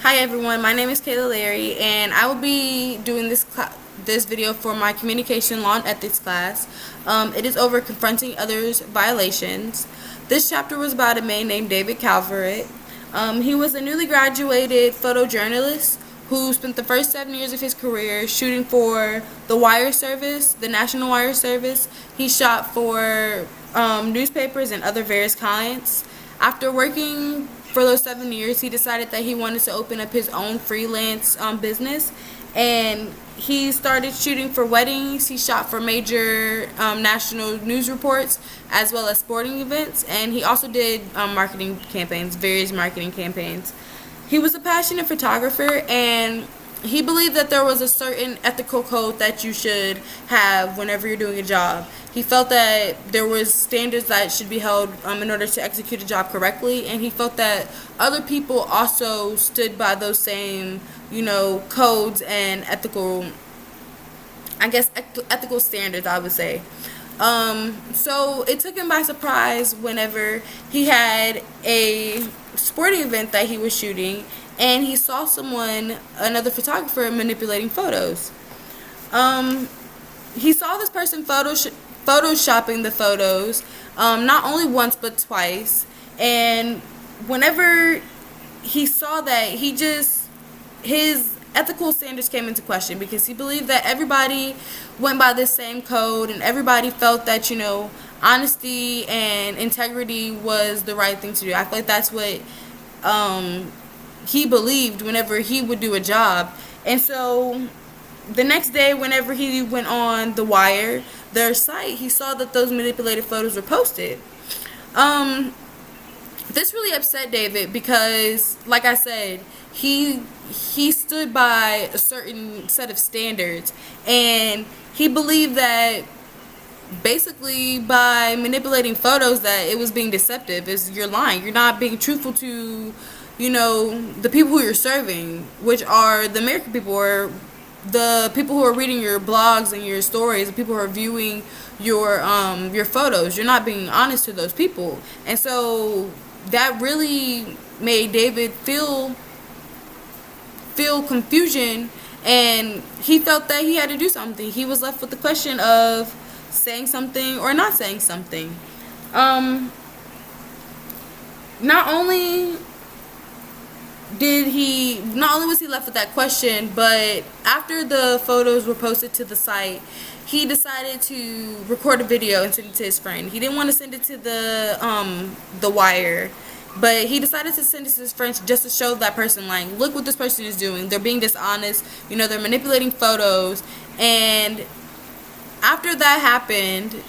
Hi everyone, my name is Kayla and I will be doing this video for my communication law and ethics class. It is over confronting others' violations. This chapter was about a man named David Calvert. He was a newly graduated photojournalist who spent the first 7 years of his career shooting for the wire service, the National Wire Service. He shot for newspapers and other various clients. After working for those 7 years, he decided that he wanted to open up his own freelance business, and he started shooting for weddings. He shot for major national news reports as well as sporting events, and he also did various marketing campaigns. He was a passionate photographer, and he believed that there was a certain ethical code that you should have whenever you're doing a job. He felt that there was standards that should be held in order to execute a job correctly, and he felt that other people also stood by those same, codes and ethical standards, I would say. So it took him by surprise whenever he had a sporting event that he was shooting, and he saw another photographer, manipulating photos. He saw this person photoshopping the photos, not only once but twice, and whenever he saw that, his ethical standards came into question, because he believed that everybody went by this same code and everybody felt that honesty and integrity was the right thing to do. I feel like that's what he believed whenever he would do a job. And so the next day, whenever he went on The Wire, their site, he saw that those manipulated photos were posted. This really upset David because, like I said, he stood by a certain set of standards, and he believed that basically by manipulating photos that it was being deceptive. You're lying. You're not being truthful to the people who you're serving, which are the American people, or the people who are reading your blogs and your stories, the people who are viewing your photos. You're not being honest to those people. And so that really made David feel confusion, and he felt that he had to do something. He was left with the question of saying something or not saying something. Not only was he left with that question, but after the photos were posted to the site, he decided to record a video and send it to his friend. He didn't want to send it to the Wire, but he decided to send it to his friends just to show that person, like, look what this person is doing. They're being dishonest. They're manipulating photos. And after that happened,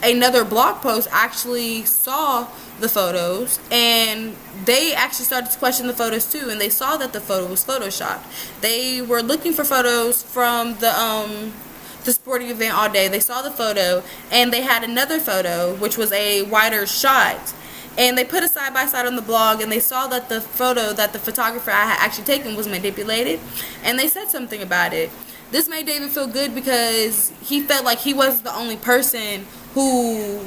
another blog post actually saw the photos, and they actually started to question the photos too, and they saw that the photo was photoshopped. They were looking for photos from the sporting event all day. They saw the photo, and they had another photo which was a wider shot, and they put it side by side on the blog, and they saw that the photo that the photographer had actually taken was manipulated, and they said something about it. This made David feel good because he felt like he was the only person who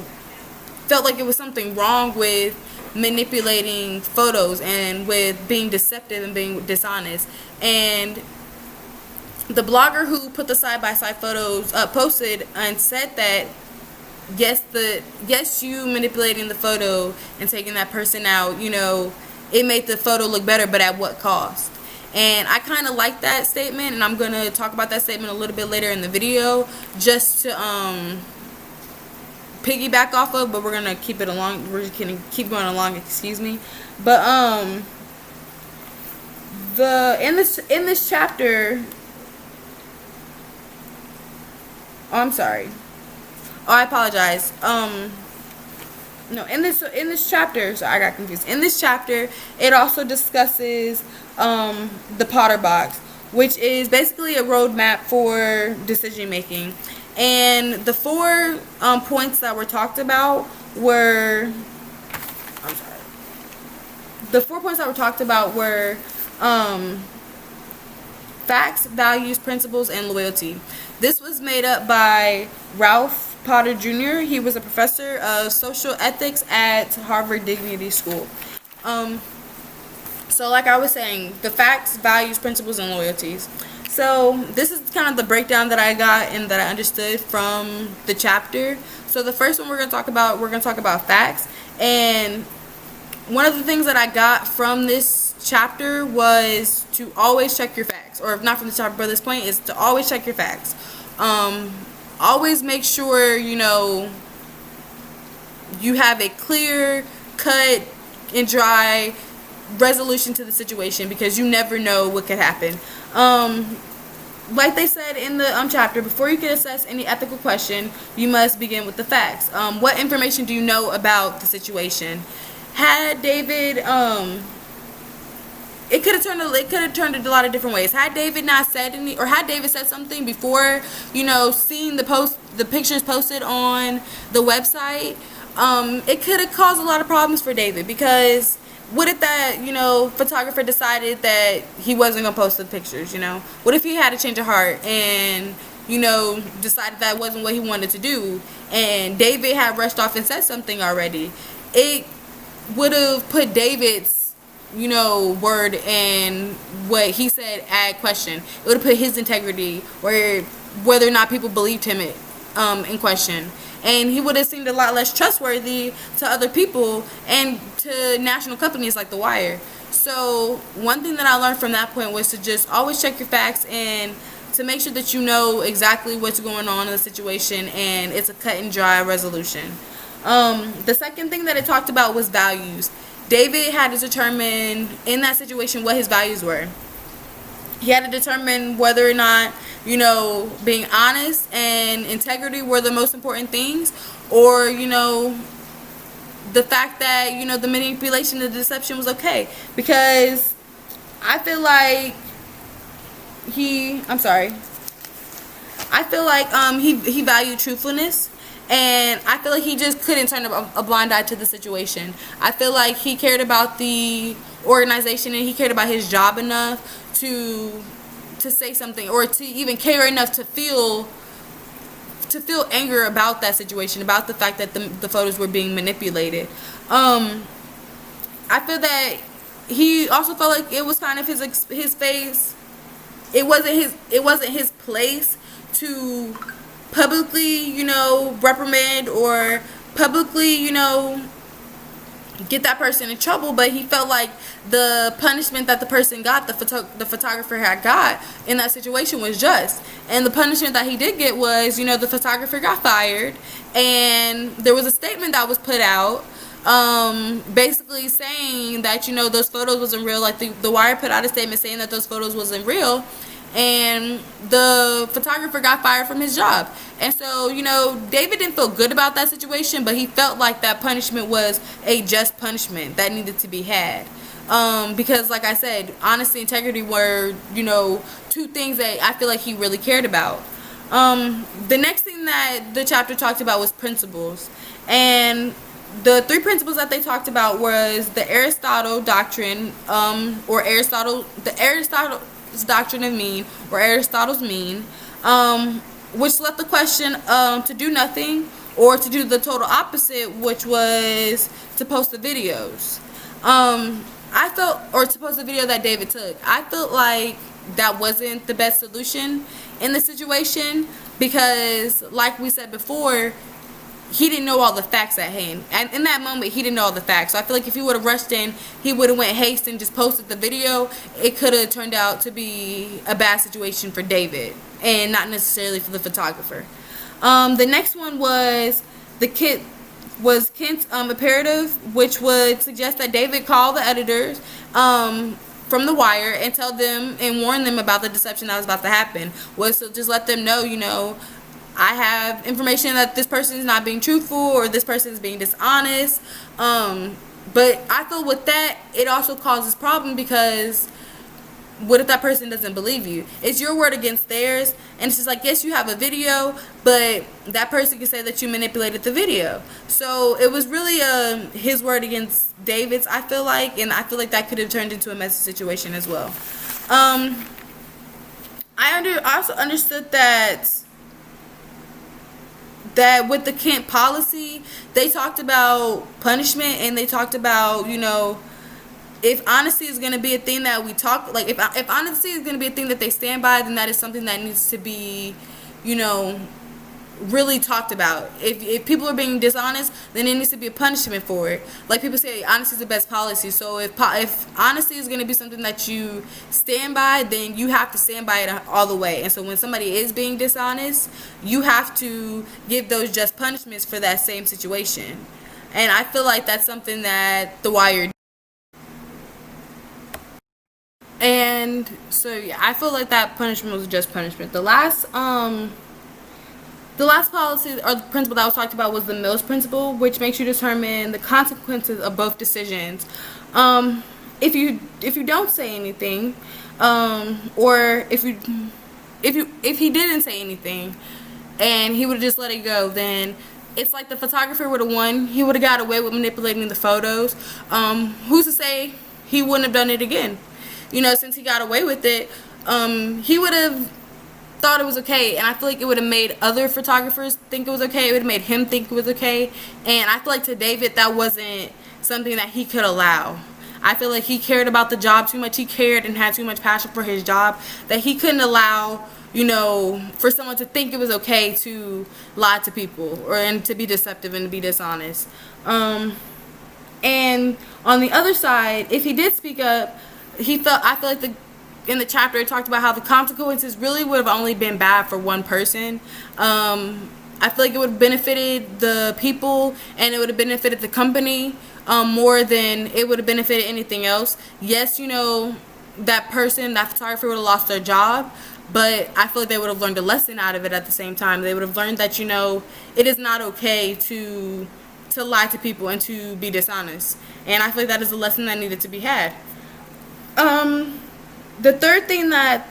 felt like it was something wrong with manipulating photos and with being deceptive and being dishonest. And the blogger who put the side-by-side photos up posted and said that yes, you manipulating the photo and taking that person out, it made the photo look better, but at what cost? And I kind of like that statement, and I'm going to talk about that statement a little bit later in the video, just to piggyback off of, but we're going to keep it along. We're just going to keep going along, excuse me. But in this chapter, I'm sorry. Oh, I apologize. No, in this chapter, so I got confused. In this chapter, it also discusses the Potter box, which is basically a roadmap for decision making. And the 4 points that were talked about were, facts, values, principles, and loyalty. This was made up by Ralph Potter Jr. He was a professor of social ethics at Harvard Dignity School. So like I was saying, the facts, values, principles, and loyalties. So this is kind of the breakdown that I got and that I understood from the chapter. So the first one we're going to talk about facts. And one of the things that I got from this chapter was to always check your facts. Or if not from the chapter, but this point is to always check your facts. Always make sure, you have a clear, cut, and dry resolution to the situation, because you never know what could happen. Like they said in the chapter, before you can assess any ethical question, you must begin with the facts. What information do you know about the situation? Had David, it could have turned a lot of different ways. Had David not said any, or had David said something before, seeing the pictures posted on the website, it could have caused a lot of problems for David, because what if that, photographer decided that he wasn't going to post the pictures, What if he had a change of heart and, decided that wasn't what he wanted to do, and David had rushed off and said something already? It would have put David's, word and what he said at question. It would have put his integrity, or whether or not people believed him, in question. And he would have seemed a lot less trustworthy to other people and to national companies like The Wire. So one thing that I learned from that point was to just always check your facts, and to make sure that you know exactly what's going on in the situation, and it's a cut and dry resolution. The second thing that it talked about was values. David had to determine in that situation what his values were. He had to determine whether or not, being honest and integrity were the most important things, or, the fact that, the manipulation and the deception was okay. Because I feel like he valued truthfulness, and I feel like he just couldn't turn a blind eye to the situation. I feel like he cared about the organization, and he cared about his job enough to say something, or to even care enough to feel anger about that situation, about the fact that the photos were being manipulated. I feel that he also felt like it was kind of his face. It wasn't his place to publicly, reprimand, or publicly, get that person in trouble, but he felt like the punishment that the person got, the photographer had got in that situation, was just. And the punishment that he did get was, the photographer got fired, and there was a statement that was put out, basically saying that, those photos wasn't real. Like the Wire put out a statement saying that those photos wasn't real, and the photographer got fired from his job. And so, David didn't feel good about that situation, but he felt like that punishment was a just punishment that needed to be had. Because like I said, honesty and integrity were, two things that I feel like he really cared about. The next thing that the chapter talked about was principles. And the three principles that they talked about was the Aristotle doctrine, or the Aristotle's doctrine of mean, or Aristotle's mean, which left the question to do nothing, or to do the total opposite, which was to post the videos. Or to post the video that David took. I felt like that wasn't the best solution in the situation, because like we said before, he didn't know all the facts at hand, and in that moment he didn't know all the facts. So I feel like if he would have rushed in, he would have went haste and just posted the video, it could have turned out to be a bad situation for David, and not necessarily for the photographer. The next one was Kent's imperative, which would suggest that David call the editors from The Wire and tell them and warn them about the deception that was about to happen. Was to just let them know, I have information that this person is not being truthful, or this person is being dishonest. But I feel with that, it also causes problem, because what if that person doesn't believe you? It's your word against theirs, and it's just like, yes, you have a video, but that person can say that you manipulated the video. So it was really his word against David's, I feel like, and I feel like that could have turned into a messy situation as well. I also understood that with the Kent policy, they talked about punishment, and they talked about, if honesty is going to be a thing that we talk, like if honesty is going to be a thing that they stand by, then that is something that needs to be, you know, really talked about. If people are being dishonest, then there needs to be a punishment for it. Like people say, honesty is the best policy. So if honesty is going to be something that you stand by, then you have to stand by it all the way. And so when somebody is being dishonest, you have to give those just punishments for that same situation. And I feel like that's something that The Wire. And so yeah, I feel like that punishment was just punishment. The last policy or the principle that was talked about was the Mills principle, which makes you determine the consequences of both decisions. If you don't say anything, or if he didn't say anything, and he would have just let it go, then it's like the photographer would have won. He would have got away with manipulating the photos. Who's to say he wouldn't have done it again? You know, since he got away with it, he would have thought it was okay, and I feel like it would have made other photographers think it was okay. It would have made him think it was okay, and I feel like to David that wasn't something that he could allow. I feel like he cared about the job too much. He cared and had too much passion for his job that he couldn't allow, you know, for someone to think it was okay to lie to people and to be deceptive and to be dishonest. And on the other side, if he did speak up, I feel like in the chapter it talked about how the consequences really would have only been bad for one person. I feel like it would have benefited the people and it would have benefited the company more than it would have benefited anything else. Yes, you know, that photographer would have lost their job, but I feel like they would have learned a lesson out of it at the same time. They would have learned that, you know, it is not okay to lie to people and to be dishonest. And I feel like that is a lesson that needed to be had. The third thing that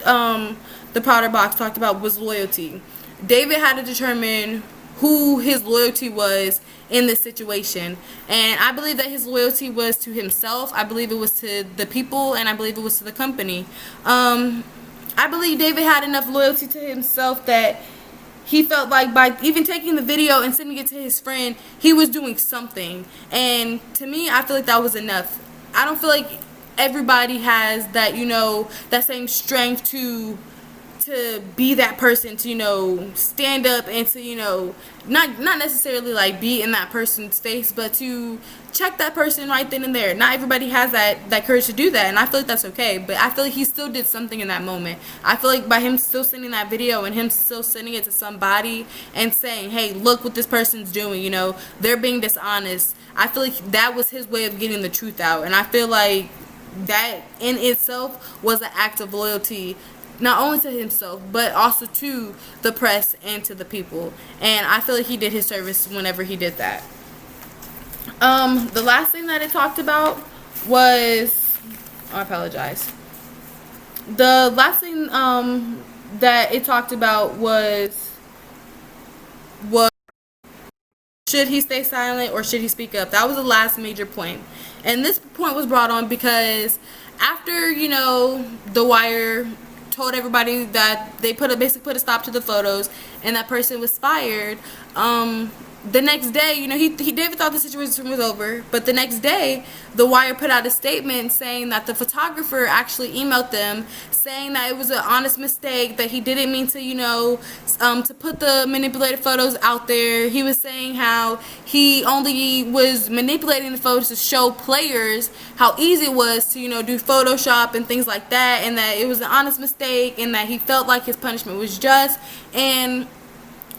the Powder Box talked about was loyalty. David had to determine who his loyalty was in this situation, and I believe that his loyalty was to himself. I believe it was to the people, and I believe it was to the company. I believe David had enough loyalty to himself that he felt like by even taking the video and sending it to his friend, he was doing something. And to me, I feel like that was enough. I don't feel like everybody has that, you know, that same strength to be that person, to, you know, stand up and to, you know, not necessarily like be in that person's face, but to check that person right then and there. Not everybody has that courage to do that, and I feel like that's okay. But I feel like he still did something in that moment. I feel like by him still sending that video and him still sending it to somebody and saying, hey, look what this person's doing, you know, they're being dishonest. I feel like that was his way of getting the truth out, and I feel like that in itself was an act of loyalty, not only to himself but also to the press and to the people. And I feel like he did his service whenever he did that. The last thing that it talked about was, I apologize. The last thing that it talked about was should he stay silent or should he speak up? That was the last major point. And this point was brought on because after, you know, The Wire told everybody that they basically put a stop to the photos and that person was fired, the next day, you know, David thought the situation was over, but the next day, The Wire put out a statement saying that the photographer actually emailed them saying that it was an honest mistake, that he didn't mean to, you know, to put the manipulated photos out there. He was saying how he only was manipulating the photos to show players how easy it was to, you know, do Photoshop and things like that, and that it was an honest mistake, and that he felt like his punishment was just. And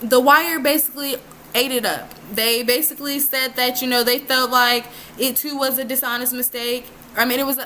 The Wire basically ate it up. They basically said that, you know, they felt like it too was a dishonest mistake. I mean, it was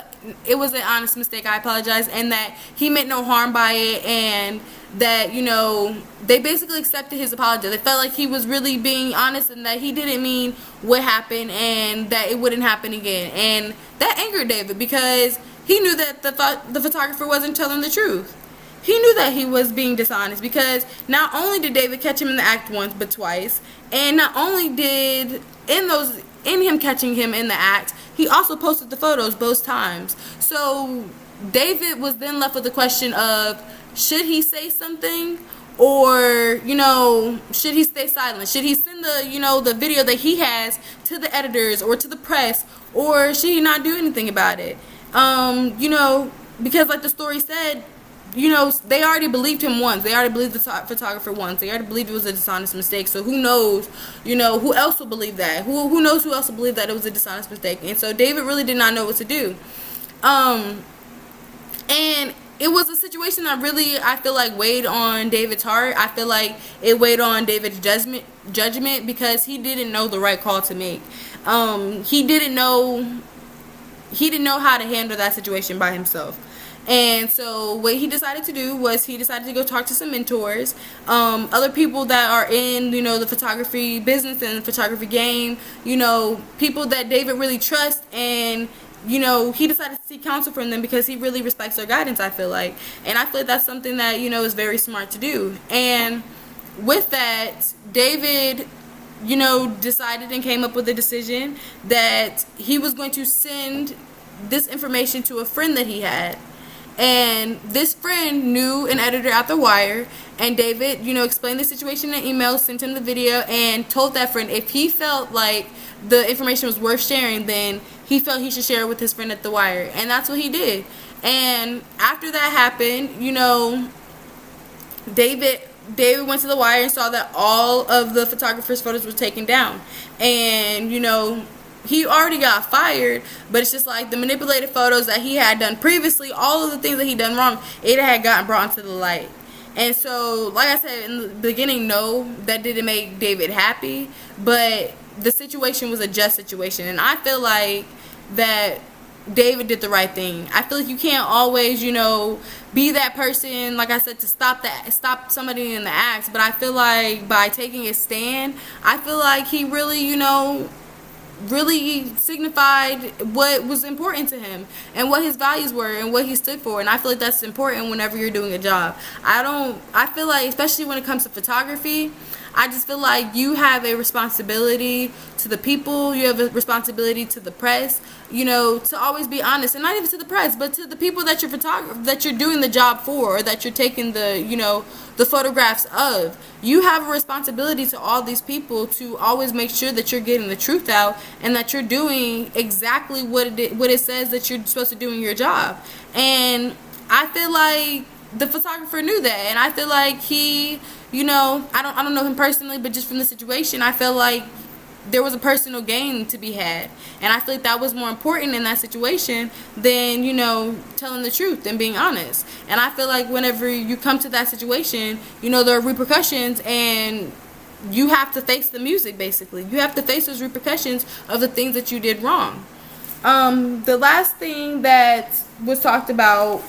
an honest mistake, I apologize, and that he meant no harm by it, and that, you know, they basically accepted his apology. They felt like he was really being honest and that he didn't mean what happened and that it wouldn't happen again. And that angered David because he knew that the photographer wasn't telling the truth. He knew that he was being dishonest because not only did David catch him in the act once but twice, and not only did in him catching him in the act, he also posted the photos both times. So David was then left with the question of, should he say something, or, you know, should he stay silent? Should he send the video that he has to the editors or to the press, or should he not do anything about it? You know, because like the story said, you know, they already believed him once. They already believed the photographer once. They already believed it was a dishonest mistake. So who knows, you know, who else will believe that? Who knows who else will believe that it was a dishonest mistake? And so David really did not know what to do. And it was a situation that really, I feel like, weighed on David's heart. I feel like it weighed on David's judgment because he didn't know the right call to make. He didn't know how to handle that situation by himself. And so what he decided to do was he decided to go talk to some mentors, other people that are in, you know, the photography business and the photography game, you know, people that David really trusts. And you know, he decided to seek counsel from them because he really respects their guidance, I feel like. And I feel like that's something that, you know, is very smart to do. And with that, David, you know, decided and came up with a decision that he was going to send this information to a friend that he had. And this friend knew an editor at The Wire, and David, you know, explained the situation in an email, sent him the video, and told that friend if he felt like the information was worth sharing, then he felt he should share it with his friend at The Wire. And that's what he did. And after that happened, you know, David went to The Wire and saw that all of the photographer's photos were taken down. And, you know, he already got fired, but it's just like the manipulated photos that he had done previously, all of the things that he done wrong, it had gotten brought into the light. And so, like I said in the beginning, no, that didn't make David happy, but the situation was a just situation. And I feel like that David did the right thing. I feel like you can't always, you know, be that person, like I said, to stop somebody in the act. But I feel like by taking a stand, I feel like he really, you know, really signified what was important to him and what his values were and what he stood for. And I feel like that's important whenever you're doing a job. I feel like, especially when it comes to photography, I just feel like you have a responsibility to the people, you have a responsibility to the press, you know, to always be honest. And not even to the press, but to the people that you're doing the job for, or that you're taking the, you know, the photographs of. You have a responsibility to all these people to always make sure that you're getting the truth out and that you're doing exactly what it says that you're supposed to do in your job. And I feel like the photographer knew that, and I feel like he, you know, I don't know him personally, but just from the situation, I feel like there was a personal gain to be had. And I feel like that was more important in that situation than, you know, telling the truth and being honest. And I feel like whenever you come to that situation, you know, there are repercussions, and you have to face the music, basically. You have to face those repercussions of the things that you did wrong. The last thing that was talked about,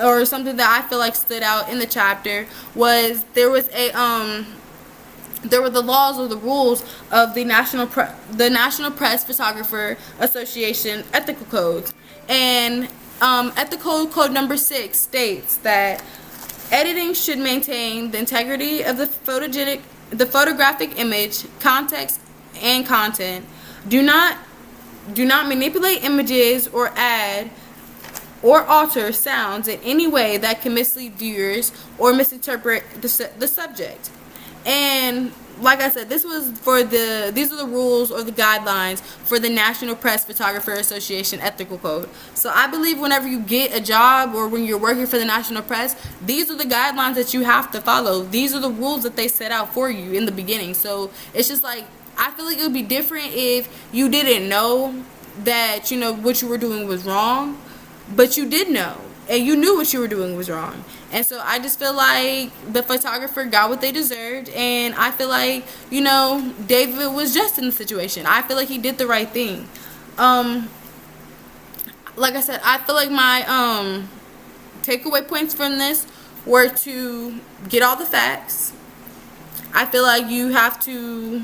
or something that I feel like stood out in the chapter, was there were the laws or the rules of the National Press Photographer Association ethical codes. And ethical code number 6 states that editing should maintain the integrity of the photographic image, context, and content. Do not manipulate images or add or alter sounds in any way that can mislead viewers or misinterpret the subject. And like I said, these are the rules or the guidelines for the National Press Photographer Association ethical code. So I believe whenever you get a job or when you're working for the National Press, these are the guidelines that you have to follow. These are the rules that they set out for you in the beginning. So it's just like, I feel like it would be different if you didn't know that, you know, what you were doing was wrong, but you did know, and you knew what you were doing was wrong. And so I just feel like the photographer got what they deserved, and I feel like, you know, David was just in the situation. I feel like he did the right thing. Like I said, I feel like my takeaway points from this were to get all the facts. I feel like you have to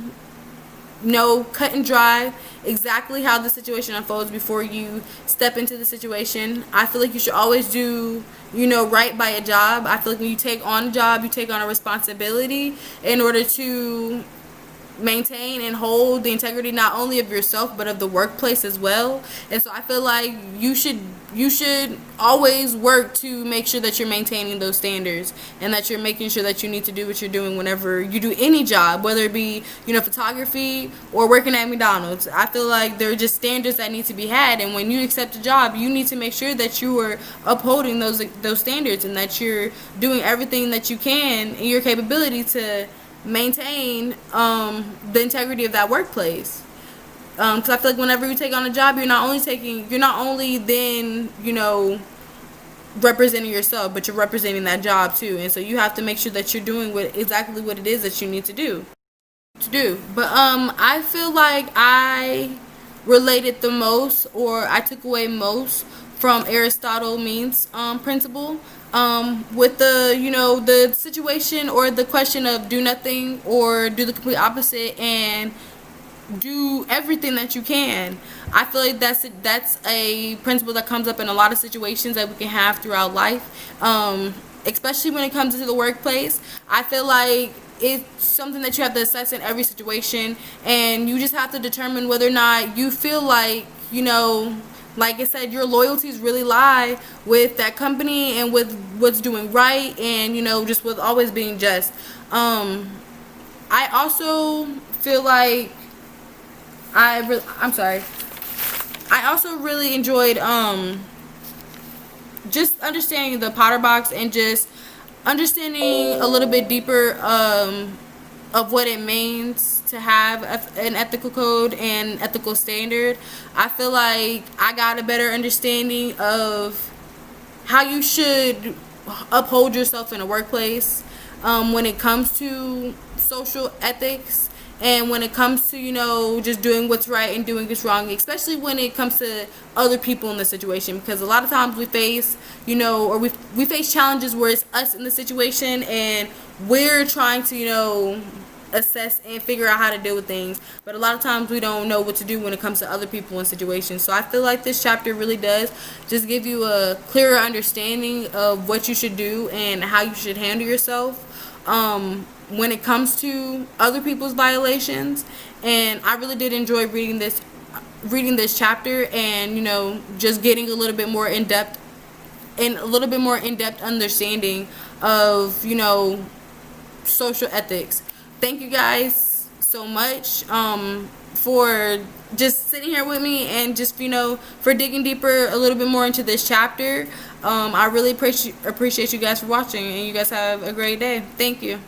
know, cut and dry, exactly how the situation unfolds before you step into the situation. I feel like you should always do, you know, right by a job. I feel like when you take on a job, you take on a responsibility in order to maintain and hold the integrity not only of yourself but of the workplace as well. And so I feel like you should always work to make sure that you're maintaining those standards, and that you're making sure that you need to do what you're doing whenever you do any job, whether it be, you know, photography or working at McDonald's. I feel like there are just standards that need to be had, and when you accept a job, you need to make sure that you are upholding those standards, and that you're doing everything that you can in your capability to maintain the integrity of that workplace. Because I feel like whenever you take on a job, you're not only then, you know, representing yourself, but you're representing that job too. And so you have to make sure that you're doing exactly what it is that you need to do. But I feel like I related the most, or I took away most from Aristotle means principle, with the, you know, the situation or the question of do nothing or do the complete opposite and do everything that you can. I feel like that's a principle that comes up in a lot of situations that we can have throughout life, especially when it comes to the workplace. I feel like it's something that you have to assess in every situation, and you just have to determine whether or not you feel like, you know, like I said, your loyalties really lie with that company and with what's doing right, and, you know, just with always being just. I also feel like I'm sorry. I also really enjoyed just understanding the Potter box, and just understanding a little bit deeper of what it means to have an ethical code and ethical standard. I feel like I got a better understanding of how you should uphold yourself in a workplace, when it comes to social ethics, and when it comes to, you know, just doing what's right and doing what's wrong, especially when it comes to other people in the situation. Because a lot of times we face, you know, or we face challenges where it's us in the situation, and we're trying to, you know, assess and figure out how to deal with things. But a lot of times we don't know what to do when it comes to other people in situations. So I feel like this chapter really does just give you a clearer understanding of what you should do and how you should handle yourself when it comes to other people's violations. And I really did enjoy reading this chapter, and, you know, just getting a little bit more in depth understanding of, you know, social ethics. Thank you guys so much for just sitting here with me, and just, you know, for digging deeper a little bit more into this chapter. I really appreciate you guys for watching, and you guys have a great day. Thank you.